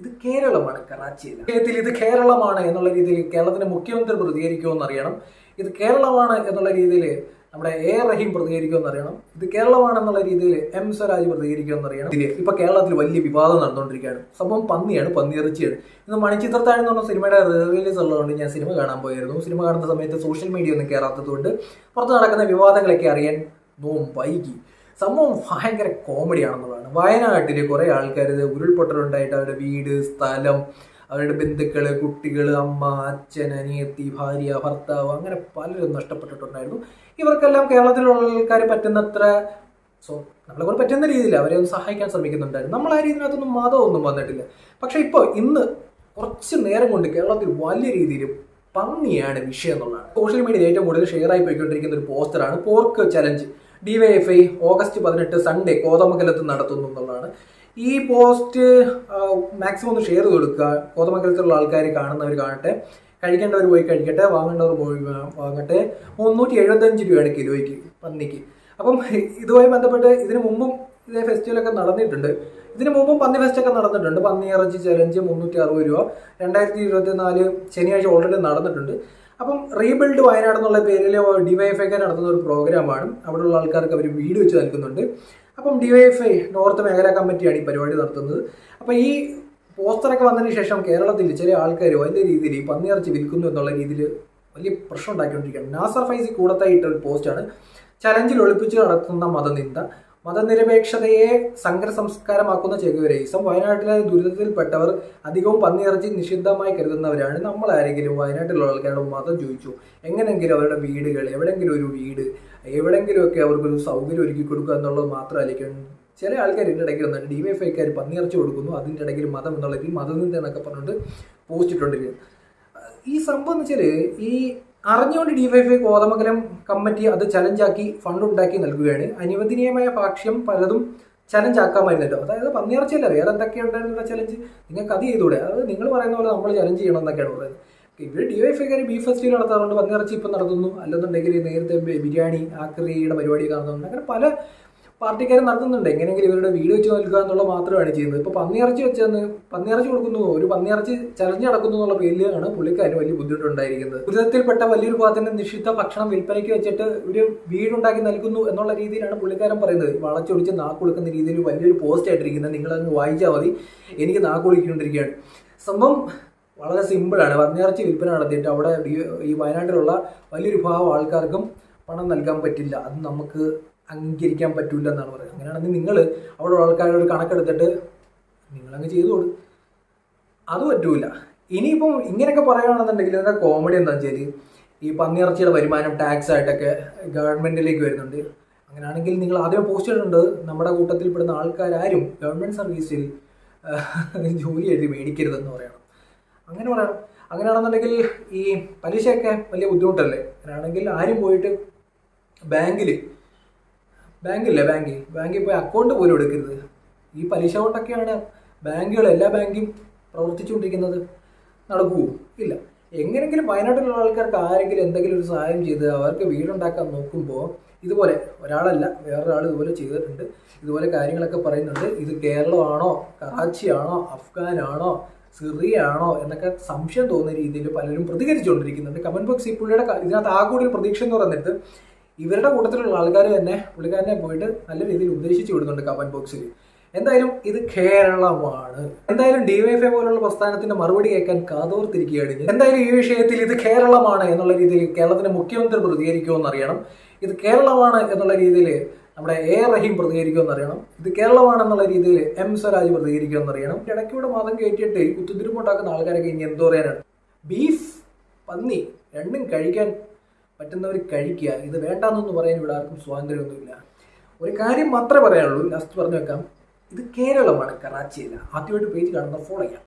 ഇത് കേരളമാണ്, കറാച്ചിയില്ല. ഇത് കേരളമാണ് എന്നുള്ള രീതിയിൽ കേരളത്തിന്റെ മുഖ്യമന്ത്രി പ്രതികരിക്കുമെന്ന് അറിയണം. ഇത് കേരളമാണ് എന്നുള്ള രീതിയിൽ നമ്മുടെ റഹീം പ്രതികരിക്കുമെന്ന് അറിയണം. ഇത് കേരളമാണെന്നുള്ള രീതിയിൽ സ്വരാജ് പ്രതികരിക്കുമെന്ന് അറിയണം. ഇപ്പൊ കേരളത്തിൽ വലിയ വിവാദം നടന്നുകൊണ്ടിരിക്കുകയാണ്. സംഭവം പന്നിയാണ്, പന്നിയിറച്ചിയാണ്. ഇന്ന് മണിച്ചിത്രത്താഴ് എന്ന് പറഞ്ഞ സിനിമയുടെ റിലീസ് ഉള്ളതുകൊണ്ട് ഞാൻ സിനിമ കാണാൻ പോയിരുന്നു. സിനിമ കാണുന്ന സമയത്ത് സോഷ്യൽ മീഡിയ ഒന്നും കയറാത്തതുകൊണ്ട് പുറത്ത് നടക്കുന്ന വിവാദങ്ങളൊക്കെ അറിയാൻ വൈകി. സംഭവം ഭയങ്കര കോമഡിയാണെന്നുള്ളതാണ്. വയനാട്ടിൽ കുറെ ആൾക്കാർ ഉരുൾപൊട്ടലുണ്ടായിട്ട് അവരുടെ വീട്, സ്ഥലം, അവരുടെ ബന്ധുക്കള്, കുട്ടികൾ, അമ്മ, അച്ഛൻ, അനിയത്തി, ഭാര്യ, ഭർത്താവ്, അങ്ങനെ പലരും നഷ്ടപ്പെട്ടിട്ടുണ്ടായിരുന്നു. ഇവർക്കെല്ലാം കേരളത്തിലുള്ള ആൾക്കാർ പറ്റുന്നത്ര നമ്മളെ കൊണ്ട് പറ്റുന്ന രീതിയിൽ അവരെ ഒന്ന് സഹായിക്കാൻ ശ്രമിക്കുന്നുണ്ടായിരുന്നു. നമ്മൾ ആ രീതിയിനകത്തൊന്നും മതമൊന്നും വന്നിട്ടില്ല. പക്ഷെ ഇന്ന് കുറച്ച് നേരം കൊണ്ട് കേരളത്തിൽ വലിയ രീതിയിൽ പന്നിയാണ് വിഷയം എന്നുള്ളതാണ്. സോഷ്യൽ മീഡിയയിൽ ഏറ്റവും കൂടുതൽ ഷെയർ ആയി പോയിക്കൊണ്ടിരിക്കുന്ന ഒരു പോസ്റ്ററാണ് pork challenge. DYFI August 18 Sunday കോതമംഗലത്ത് നടത്തുന്നു എന്നുള്ളതാണ്. ഈ പോസ്റ്റ് മാക്സിമം ഒന്ന് ഷെയർ ചെയ്ത് കൊടുക്കുക. കോതമംഗലത്തുള്ള ആൾക്കാർ കാണുന്നവർ കാണട്ടെ, കഴിക്കേണ്ടവർ പോയി കഴിക്കട്ടെ, വാങ്ങേണ്ടവർ പോയി വാങ്ങട്ടെ. 375 രൂപയാണ് കിലോയ്ക്ക് പന്നിക്ക്. അപ്പം ഇതുമായി ബന്ധപ്പെട്ട് ഇതിനു മുമ്പും ഇതേ ഫെസ്റ്റിവലൊക്കെ നടന്നിട്ടുണ്ട്. ഇതിനു മുമ്പും പന്നി ഫെസ്റ്റൊക്കെ നടന്നിട്ടുണ്ട്. പന്നി ഇറച്ചി ചലഞ്ച് 360 രൂപ 2024 ശനിയാഴ്ച ഓൾറെഡി നടന്നിട്ടുണ്ട്. അപ്പം റീബിൽഡ് വയനാട് എന്നുള്ള പേരിൽ DYFI നടത്തുന്ന ഒരു പ്രോഗ്രാമാണ്. അവിടെയുള്ള ആൾക്കാർക്ക് അവർ വീട് വെച്ച് നൽകുന്നുണ്ട്. അപ്പം DYFI നോർത്ത് മേഖലാ കമ്മിറ്റിയാണ് ഈ പരിപാടി നടത്തുന്നത്. അപ്പം ഈ പോസ്റ്ററൊക്കെ വന്നതിന് ശേഷം കേരളത്തിൽ ചില ആൾക്കാർ വലിയ രീതിയിൽ ഈ പന്നിയിറച്ചി വിൽക്കുന്നു എന്നുള്ള രീതിയിൽ വലിയ പ്രശ്നം ഉണ്ടാക്കിക്കൊണ്ടിരിക്കുകയാണ്. നാസർ ഫൈസി കൂടത്തായി ഇട്ട ഒരു പോസ്റ്റാണ്. ചലഞ്ചിൽ ഒളിപ്പിച്ച് നടത്തുന്ന മതനിന്ദ, മതനിരപേക്ഷതയെ സങ്കര സംസ്കാരമാക്കുന്ന ചെകുവരയിസം, വയനാട്ടിലെ ദുരിതത്തിൽപ്പെട്ടവർ അധികവും പന്നിയിറച്ചി നിഷിദ്ധമായി കരുതുന്നവരാണ്. നമ്മൾ ആരെങ്കിലും വയനാട്ടിലുള്ള ആൾക്കാരുടെ മതം ചോദിച്ചു എങ്ങനെയെങ്കിലും അവരുടെ വീടുകൾ, എവിടെയെങ്കിലും ഒരു വീട്, എവിടെയെങ്കിലുമൊക്കെ അവർക്കൊരു സൗകര്യം ഒരുക്കി കൊടുക്കുക എന്നുള്ളത് മാത്രമായിരിക്കും. ചില ആൾക്കാർ ഇതിൻ്റെ ഇടയ്ക്ക് വന്നിട്ട് DYFIക്കാർ പന്നിയിറച്ചി കൊടുക്കുന്നു, അതിൻ്റെ ഇടയ്ക്ക് മതം എന്നുള്ള രീതിയിൽ മതനിന്ദ എന്നൊക്കെ പറഞ്ഞിട്ട് പോസ്റ്റ് ഇട്ടുകൊണ്ടിരിക്കുന്നു. ഈ സംഭവം എന്ന് വെച്ചാൽ ഈ അറിഞ്ഞുകൊണ്ട് DYFI കോതമംഗലം കമ്മിറ്റി അത് ചലഞ്ചാക്കി ഫണ്ട് ഉണ്ടാക്കി നൽകുകയാണ്. അനുവദനീയമായ ഭാഷ്യം പലതും ചലഞ്ചാക്കാമായിരുന്നല്ലോ. അതായത് പന്നിയിറച്ചിയല്ല, വേറെ എന്തൊക്കെയുണ്ടായിരുന്ന ചലഞ്ച് നിങ്ങൾക്ക് അത് ചെയ്തുകൂടെ? അത് നിങ്ങൾ പറയുന്ന പോലെ നമ്മൾ ചലഞ്ച് ചെയ്യണം എന്നൊക്കെയാണ് പറയുന്നത്. ഇവർ DYFIക്കാർ ബീഫ് ഫെസ്റ്റിവൽ നടത്താറുണ്ട്, പന്നിയിറച്ചി ഇപ്പം നടത്തുന്നു. അല്ലെന്നുണ്ടെങ്കിൽ നേരത്തെ ബിരിയാണി ആക്രിയുടെ പരിപാടി കാണുന്നുണ്ട്. അങ്ങനെ പല പാർട്ടിക്കാർ നടത്തുന്നുണ്ട്. എങ്ങനെയെങ്കിലും ഇവരുടെ വീട് വെച്ച് നൽകുക എന്നുള്ളത് മാത്രമാണ് ചെയ്യുന്നത്. ഇപ്പോൾ പന്നിയിറച്ചി കൊടുക്കുന്നു, ഒരു പന്നിയിറച്ചി ചലഞ്ച് നടക്കുന്നു എന്നുള്ള പേരിലാണ് പുള്ളിക്കാരന് വലിയ ബുദ്ധിമുട്ടുണ്ടായിരിക്കുന്നത്. ദുരിതത്തിൽപ്പെട്ട വലിയൊരു ഭാഗത്തിന് നിഷിദ്ധ ഭക്ഷണം വിൽപ്പനയ്ക്ക് വെച്ചിട്ട് ഒരു വീടുണ്ടാക്കി നൽകുന്നു എന്നുള്ള രീതിയിലാണ് പുള്ളിക്കാരൻ പറയുന്നത്. വളച്ചൊടിച്ച് നാക്കുകൊടുക്കുന്ന രീതിയിൽ വലിയൊരു പോസ്റ്റ് ആയിട്ടിരിക്കുന്നത്. നിങ്ങളങ്ങ് വായിച്ചാൽ മതി. എനിക്ക് നാക്കുകൊടുക്കൊണ്ടിരിക്കുകയാണ്. സംഭവം വളരെ സിമ്പിളാണ്. പന്നിയിറച്ചി വിൽപ്പന നടത്തിയിട്ട് അവിടെ ഈ വയനാട്ടിലുള്ള വലിയൊരു വിഭാഗം ആൾക്കാർക്കും പണം നൽകാൻ പറ്റില്ല. അത് നമുക്ക് അംഗീകരിക്കാൻ പറ്റൂല എന്നാണ് പറയുന്നത്. അങ്ങനെയാണെങ്കിൽ നിങ്ങൾ അവിടെ ആൾക്കാരോട് കണക്കെടുത്തിട്ട് നിങ്ങളങ്ങ് ചെയ്തോളൂ. അത് പറ്റൂല. ഇനിയിപ്പം ഇങ്ങനെയൊക്കെ പറയുകയാണെന്നുണ്ടെങ്കിൽ ഇതിൻ്റെ കോമഡി എന്താണെന്ന് വെച്ചാൽ ഈ പന്നിയിറച്ചിയുടെ വരുമാനം ടാക്സ് ആയിട്ടൊക്കെ ഗവൺമെൻറ്റിലേക്ക് വരുന്നുണ്ട്. അങ്ങനെയാണെങ്കിൽ നിങ്ങൾ ആദ്യം പോസ്റ്റ് ചെയ്തിട്ടുണ്ട് നമ്മുടെ കൂട്ടത്തിൽപ്പെടുന്ന ആൾക്കാരും ഗവൺമെൻറ് സർവീസിൽ ജോലി എഴുതി മേടിക്കരുതെന്ന് പറയണം. അങ്ങനെ പറയണം. അങ്ങനെയാണെന്നുണ്ടെങ്കിൽ ഈ പലിശയൊക്കെ വലിയ ബുദ്ധിമുട്ടല്ലേ? അങ്ങനെയാണെങ്കിൽ ആരും പോയിട്ട് ബാങ്കിൽ പോയി അക്കൗണ്ട് പോലും എടുക്കരുത്. ഈ പലിശ കൊണ്ടൊക്കെയാണ് ബാങ്കുകൾ, എല്ലാ ബാങ്കും പ്രവർത്തിച്ചുകൊണ്ടിരിക്കുന്നത്. നടക്കുമോ? ഇല്ല. എങ്ങനെയെങ്കിലും വയനാട്ടിലുള്ള ആൾക്കാർക്ക് ആരെങ്കിലും എന്തെങ്കിലും ഒരു സഹായം ചെയ്ത് അവർക്ക് വീടുണ്ടാക്കാൻ നോക്കുമ്പോൾ ഇതുപോലെ ഒരാളല്ല വേറൊരാൾ ഇതുപോലെ ചെയ്തിട്ടുണ്ട്, ഇതുപോലെ കാര്യങ്ങളൊക്കെ പറയുന്നുണ്ട്. ഇത് കേരളമാണോ, കറാച്ചിയാണോ, അഫ്ഗാനാണോ, സിറിയാണോ എന്നൊക്കെ സംശയം തോന്നുന്ന രീതിയിൽ പലരും പ്രതികരിച്ചുകൊണ്ടിരിക്കുന്നുണ്ട്. കമന്റ് ബോക്സ് ഈ പുള്ളിയുടെ ഇതിനകത്ത് ആ കൂടി ഒരു പ്രതീക്ഷ എന്ന് പറഞ്ഞിട്ട് ഇവരുടെ കൂട്ടത്തിലുള്ള ആൾക്കാർ തന്നെ പുള്ളിക്കാരനെ പോയിട്ട് നല്ല രീതിയിൽ ഉപദേശിച്ചു വിടുന്നുണ്ട് കമന്റ് ബോക്സിൽ. എന്തായാലും ഇത് കേരളമാണ്. എന്തായാലും DYFI പോലുള്ള പ്രസ്ഥാനത്തിന്റെ മറുപടി കേൾക്കാൻ കാതോർത്തിരിക്കുകയാണ്. എന്തായാലും ഈ വിഷയത്തിൽ ഇത് കേരളമാണ് എന്നുള്ള രീതിയിൽ കേരളത്തിന്റെ മുഖ്യമന്ത്രി പ്രതികരിക്കുമെന്ന് അറിയണം. ഇത് കേരളമാണ് എന്നുള്ള രീതിയിൽ നമ്മുടെ റഹീം പ്രതികരിക്കുമെന്ന് അറിയണം. ഇത് കേരളമാണെന്നുള്ള രീതിയിൽ സ്വരാജ് പ്രതികരിക്കുമെന്ന് അറിയണം. ഇടയ്ക്കൂടെ മതം കയറ്റിയിട്ട് ഈ കുത്തുതിരിപ്പുണ്ടാക്കുന്ന ആൾക്കാരൊക്കെ ഇനി എന്തോ പറയാനാണ്? ബീഫ്, പന്നി രണ്ടും കഴിക്കാൻ പറ്റുന്നവർ കഴിക്കുക. ഇത് വേണ്ടാന്നൊന്നും പറയാൻ ഇവിടെ ആർക്കും സ്വാതന്ത്ര്യമൊന്നുമില്ല. ഒരു കാര്യം മാത്രമേ പറയാനുള്ളൂ, ലാസ്റ്റ് പറഞ്ഞു വെക്കാം. ഇത് കേരളമാണ്, കറാച്ചിയല്ല. ആദ്യമായിട്ട് പേജ് കാണുന്ന ഫോളോ ചെയ്യാം.